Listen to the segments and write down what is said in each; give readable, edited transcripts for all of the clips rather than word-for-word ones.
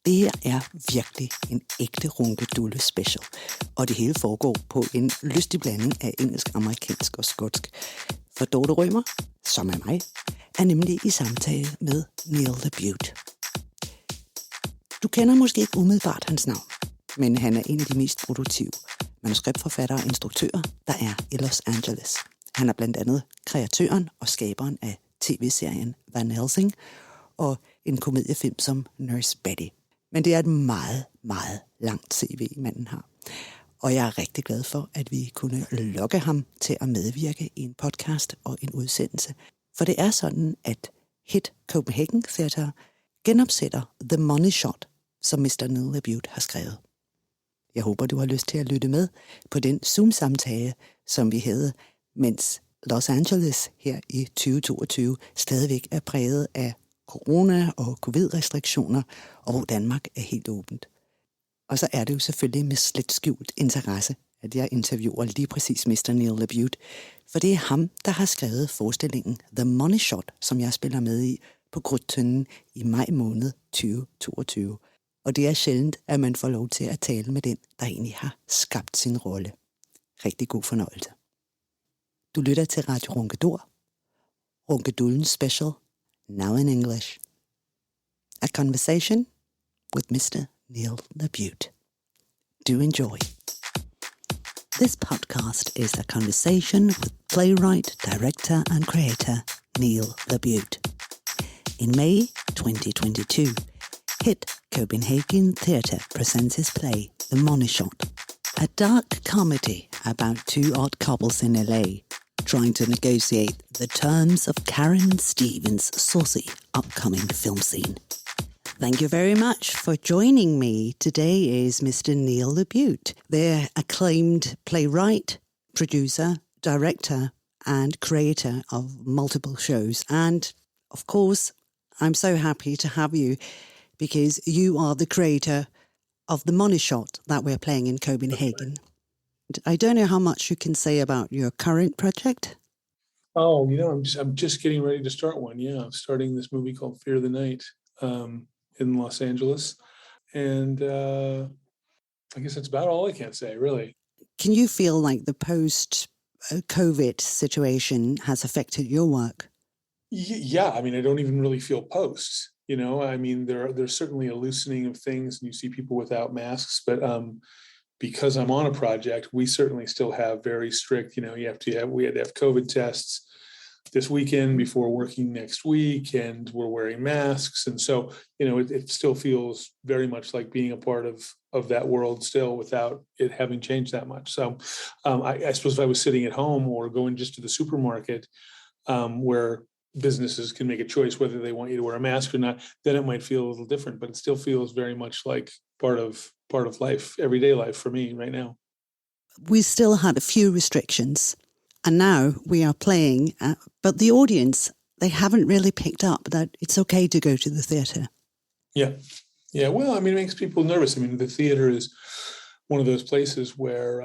Det her er virkelig en ægte Ronkedullen Special, og det hele foregår på en lystig blanding af engelsk, amerikansk og skotsk. For Dorte Rømer, som er mig, er nemlig i samtale med Neil LaBute. Du kender måske ikke umiddelbart hans navn, men han er en af de mest produktive manuskriptforfatter og instruktører, der er i Los Angeles. Han er blandt andet kreatøren og skaberen af TV-serien Helsing og en komediefilm som Nurse Betty. Men det er et meget, meget langt CV, manden har. Og jeg er rigtig glad for, at vi kunne lokke ham til at medvirke i en podcast og en udsendelse. For det er sådan, at Hit Copenhagen Theater genopsætter The Money Shot, som Mr. Neil LaBute har skrevet. Jeg håber, du har lyst til at lytte med på den Zoom-samtale, som vi havde, mens Los Angeles her i 2022 stadigvæk er præget af corona og covid-restriktioner, og hvor Danmark er helt åbent. Og så er det jo selvfølgelig med slet skjult interesse, at jeg interviewer lige præcis Mr. Neil LaBute, for det er ham, der har skrevet forestillingen The Money Shot, som jeg spiller med i på Krudttønden i maj måned 2022. Og det er sjældent, at man får lov til at tale med den, der egentlig har skabt sin rolle. Rigtig god fornøjelse. Du lytter til Radio Ronkedor, Ronkedullen Special, now in English. A conversation with Mr. Neil LaBute. Do enjoy. This podcast is a conversation with playwright, director and creator Neil LaBute. In May 2022, Hit Copenhagen Theater presents his play, The Money Shot, a dark comedy about two odd couples in LA trying to negotiate the terms of Karen Stevens' saucy upcoming film scene. Thank you very much for joining me. Today is Mr. Neil LaBute, the acclaimed playwright, producer, director, and creator of multiple shows. And, of course, I'm so happy to have you because you are the creator of The Money Shot that we're playing in Copenhagen. I don't know how much you can say about your current project. Oh, I'm just getting ready to start one. Yeah, I'm starting this movie called Fear the Night in Los Angeles. And I guess that's about all I can say, really. Can you feel like the post-COVID situation has affected your work? Yeah, I mean, I don't even really feel post. I mean, there's certainly a loosening of things, and you see people without masks, but because I'm on a project, we certainly still have very strict, we had to have COVID tests this weekend before working next week, and we're wearing masks. And so, it still feels very much like being a part of that world still without it having changed that much. So I suppose if I was sitting at home or going just to the supermarket where businesses can make a choice whether they want you to wear a mask or not, then it might feel a little different, but it still feels very much like part of life, everyday life for me right now. We still had a few restrictions, and now we are playing, but the audience, they haven't really picked up that it's okay to go to the theatre. Yeah. Well, I mean, it makes people nervous. I mean, the theatre is one of those places where,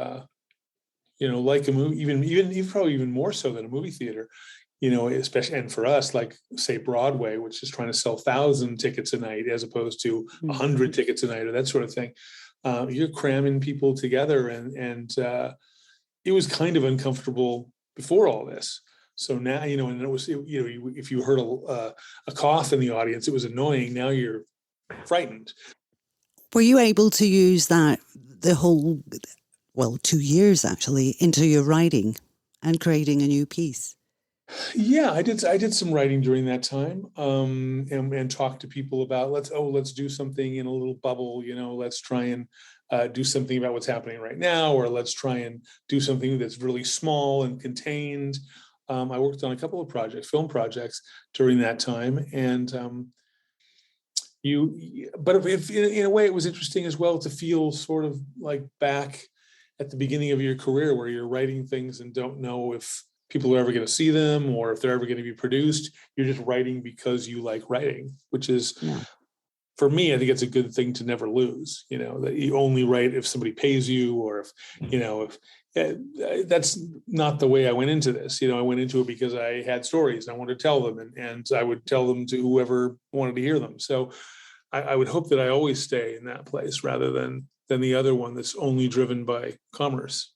like a movie, even probably even more so than a movie theater, especially, and for us, like say Broadway, which is trying to sell 1,000 tickets a night as opposed to 100 tickets a night or that sort of thing. You're cramming people together, and it was kind of uncomfortable before all this. So now, and it was, if you heard a cough in the audience, it was annoying. Now you're frightened. Were you able to use that the whole, 2 years actually, into your writing and creating a new piece? Yeah, I did some writing during that time, and talk to people about let's do something in a little bubble. Let's try and do something about what's happening right now, or let's try and do something that's really small and contained. I worked on a couple of film projects during that time, and but if, in a way, it was interesting as well to feel sort of like back at the beginning of your career where you're writing things and don't know if people are ever going to see them or if they're ever going to be produced. You're just writing because you like writing, which is, for me, I think it's a good thing to never lose, that you only write if somebody pays you, or if that's not the way I went into this. I went into it because I had stories and I wanted to tell them, and I would tell them to whoever wanted to hear them. So I would hope that I always stay in that place rather than the other one that's only driven by commerce.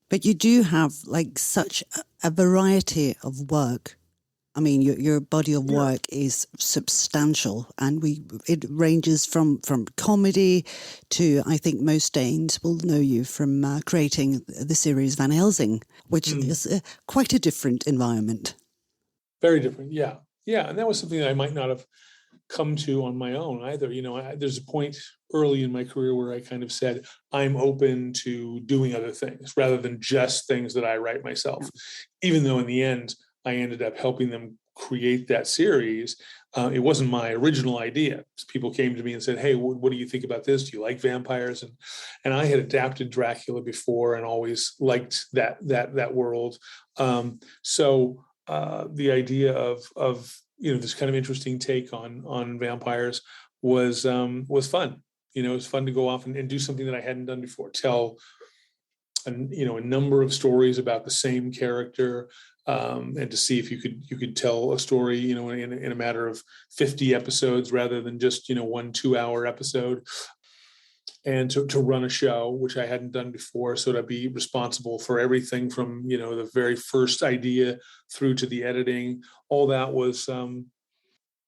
But you do have like such a variety of work. I mean, your body of work is substantial, and it ranges from comedy to, I think most Danes will know you from creating the series Van Helsing, which is quite a different environment. Very different, yeah. And that was something that I might not have come to on my own either. You know, there's a point early in my career where I kind of said, I'm open to doing other things rather than just things that I write myself, even though in the end, I ended up helping them create that series. It wasn't my original idea. People came to me and said, hey, what do you think about this? Do you like vampires? And I had adapted Dracula before and always liked that world. So the idea of this kind of interesting take on vampires was fun. You know, it was fun to go off and do something that I hadn't done before. Tell a number of stories about the same character, and to see if you could tell a story, in a matter of 50 episodes rather than just 1 2-hour episode, and to run a show, which I hadn't done before. So to be responsible for everything from the very first idea through to the editing, all that was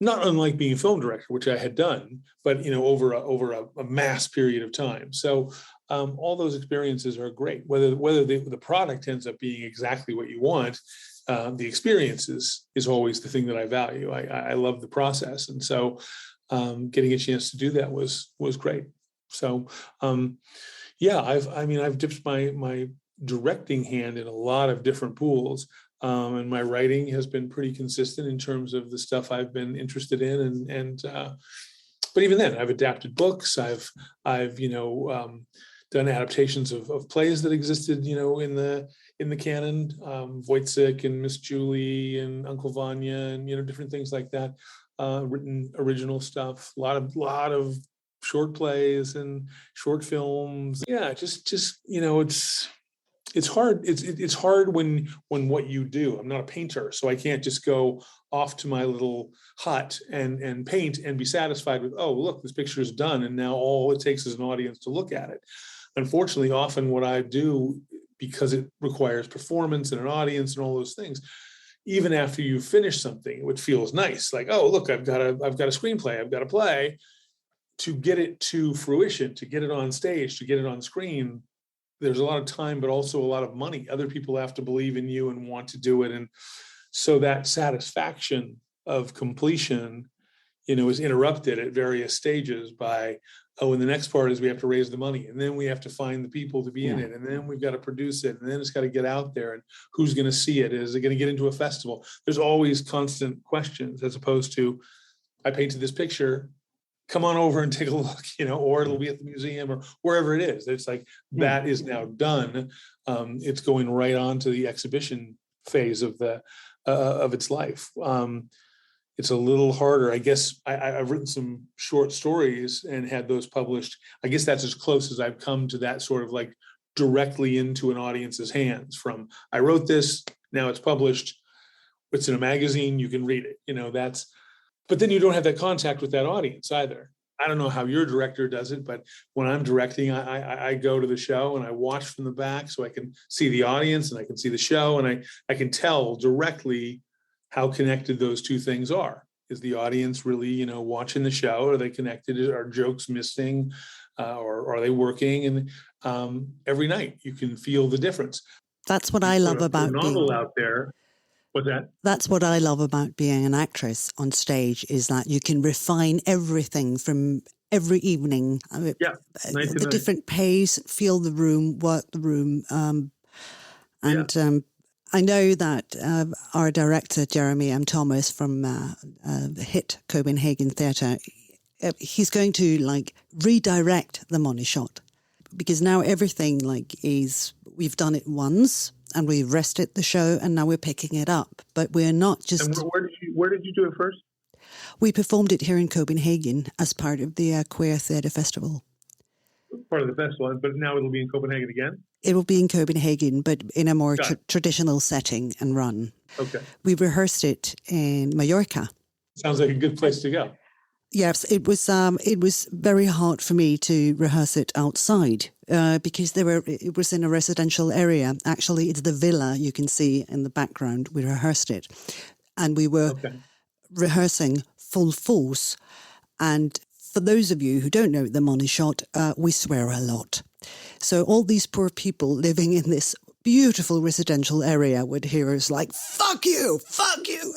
not unlike being a film director, which I had done, but over a mass period of time. So all those experiences are great. Whether the product ends up being exactly what you want, the experience is always the thing that I value. I love the process, and so getting a chance to do that was great. So I've dipped my directing hand in a lot of different pools. And my writing has been pretty consistent in terms of the stuff I've been interested in, but even then, I've adapted books. I've done adaptations of plays that existed, in the canon, Wojciech and Miss Julie and Uncle Vanya and different things like that. Written original stuff, a lot of short plays and short films. Yeah, just it's hard. It's hard when what you do. I'm not a painter, so I can't just go off to my little hut and paint and be satisfied with, oh, look, this picture is done, and now all it takes is an audience to look at it. Unfortunately, often what I do, because it requires performance and an audience and all those things, even after you finish something, which feels nice, like, oh, look, I've got a screenplay, I've got a play, to get it to fruition, to get it on stage, to get it on screen, there's a lot of time, but also a lot of money. Other people have to believe in you and want to do it. And so that satisfaction of completion, is interrupted at various stages by, and the next part is we have to raise the money, and then we have to find the people to be in it, and then we've got to produce it, and then it's got to get out there, and who's going to see it? Is it going to get into a festival? There's always constant questions, as opposed to, I painted this picture, come on over and take a look, or it'll be at the museum or wherever it is. It's like, that is now done. It's going right on to the exhibition phase of its life. It's a little harder. I guess I've written some short stories and had those published. I guess that's as close as I've come to that sort of like directly into an audience's hands. From, I wrote this, now it's published, it's in a magazine, you can read it. But then you don't have that contact with that audience either. I don't know how your director does it, but when I'm directing, I go to the show and I watch from the back so I can see the audience and I can see the show, and I can tell directly how connected those two things are. Is the audience really, watching the show? Are they connected? Are jokes missing? Or are they working? And every night you can feel the difference. That's what I love about novel out there. What's that? That's what I love about being an actress on stage, is that you can refine everything from every evening. The different pace, feel the room, work the room. I know that our director, Jeremy M. Thomas from the hit Copenhagen Theatre, he's going to redirect the money shot, because now everything we've done it once and we rested the show and now we're picking it up. But we're not just... And where did you do it first? We performed it here in Copenhagen as part of the Queer Theatre Festival. Part of the festival, but now it'll be in Copenhagen again? It will be in Copenhagen, but in a more traditional setting and run. Okay. We rehearsed it in Mallorca. Sounds like a good place to go. Yes, it was very hard for me to rehearse it outside because it was in a residential area. Actually, it's the villa you can see in the background. We rehearsed it, and we were rehearsing full force. And for those of you who don't know the money shot, we swear a lot. So all these poor people living in this beautiful residential area would hear us like, fuck you, fuck you.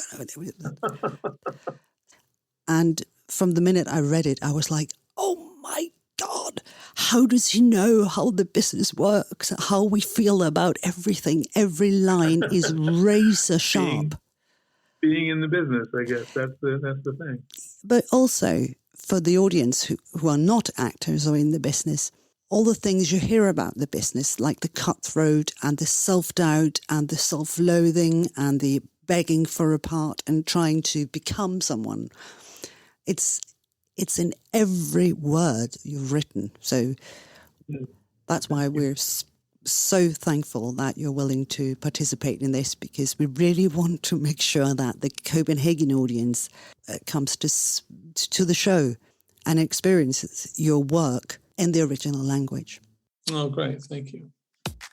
And from the minute I read it, I was like, oh my God, how does he know how the business works, how we feel about everything? Every line is razor sharp. Being in the business, I guess, that's the thing. But also for the audience who are not actors or in the business, all the things you hear about the business, like the cutthroat and the self-doubt and the self-loathing and the begging for a part and trying to become someone, it's in every word you've written. So that's why we're so thankful that you're willing to participate in this, because we really want to make sure that the Copenhagen audience comes to the show and experiences your work in the original language. Oh, great. Thank you.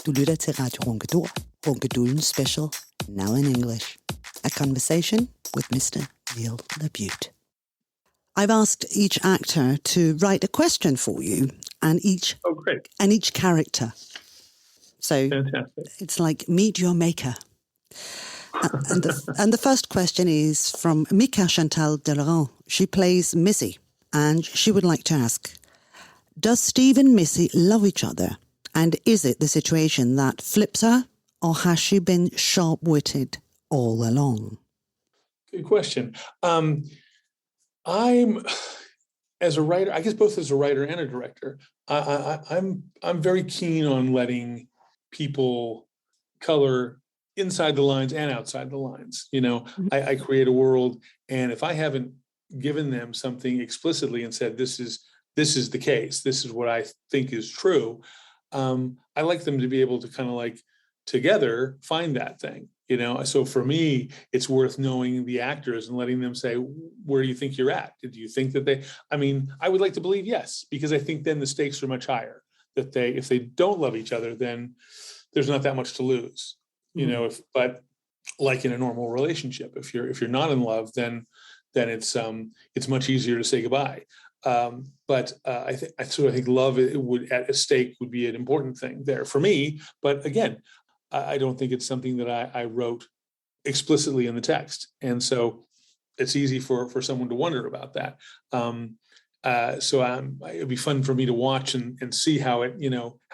Du lytter til Radio Ronkedor, Ronkedullen Special, now in English. A conversation with Mr. Neil LaBute. I've asked each actor to write a question for you and each character. So fantastic. It's like meet your maker. And the first question is from Mika Chantal Delaurent. She plays Missy, and she would like to ask, does Steve and Missy love each other? And is it the situation that flips her, or has she been sharp-witted all along? Good question. I'm, as a writer, I guess both as a writer and a director, I'm very keen on letting people color inside the lines and outside the lines. You know, I create a world, and if I haven't given them something explicitly and said, this is the case, this is what I think is true, I like them to be able to kind of like together find that thing. You know, so for me, it's worth knowing the actors and letting them say, where do you think you're at? Did you think that I would like to believe yes, because I think then the stakes are much higher, that if they don't love each other, then there's not that much to lose, you know, but like in a normal relationship, if you're not in love, then it's much easier to say goodbye. But I think love would at a stake would be an important thing there for me. But again, I don't think it's something that I wrote explicitly in the text. And so it's easy for someone to wonder about that. So it'd be fun for me to watch and see how it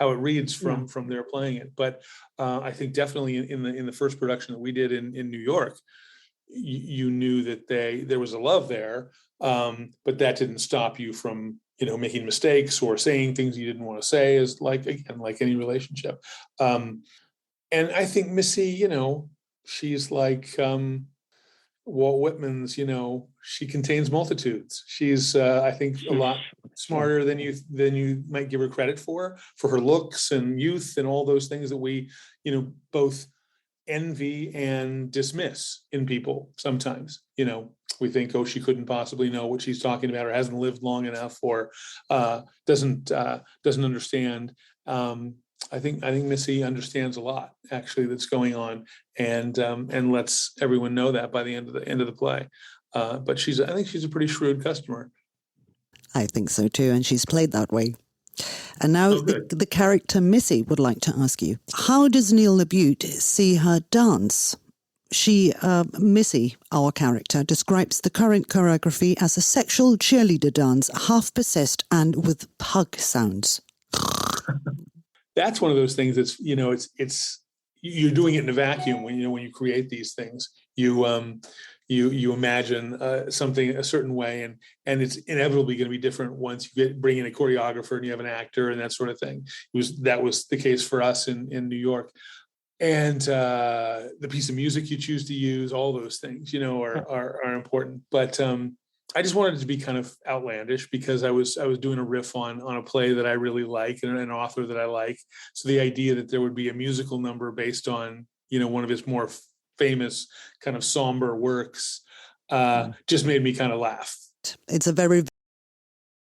reads from their playing it. But I think definitely in the first production that we did in New York, you knew that there was a love there, but that didn't stop you from, making mistakes or saying things you didn't want to say, as like any relationship. And I think Missy, she's like Walt Whitman's, she contains multitudes. She's, I think, a lot smarter than you might give her credit for her looks and youth and all those things that we, both envy and dismiss in people sometimes. We think, oh, she couldn't possibly know what she's talking about, or hasn't lived long enough, or doesn't understand. I think Missy understands a lot, actually, that's going on, and lets everyone know that by the end of the play. But I think she's a pretty shrewd customer. I think so too, and she's played that way. And now the character Missy would like to ask you, how does Neil LaBute see her dance? She, Missy, our character, describes the current choreography as a sexual cheerleader dance, half possessed and with pug sounds. That's one of those things that's, it's you're doing it in a vacuum when you create these things. You imagine something a certain way, and it's inevitably going to be different once you bring in a choreographer and you have an actor and that sort of thing. That was the case for us in New York. And the piece of music you choose to use, all those things, are important. But I just wanted it to be kind of outlandish, because I was doing a riff on a play that I really like and an author that I like. So the idea that there would be a musical number based on, one of his more famous kind of somber works just made me kind of laugh. It's a very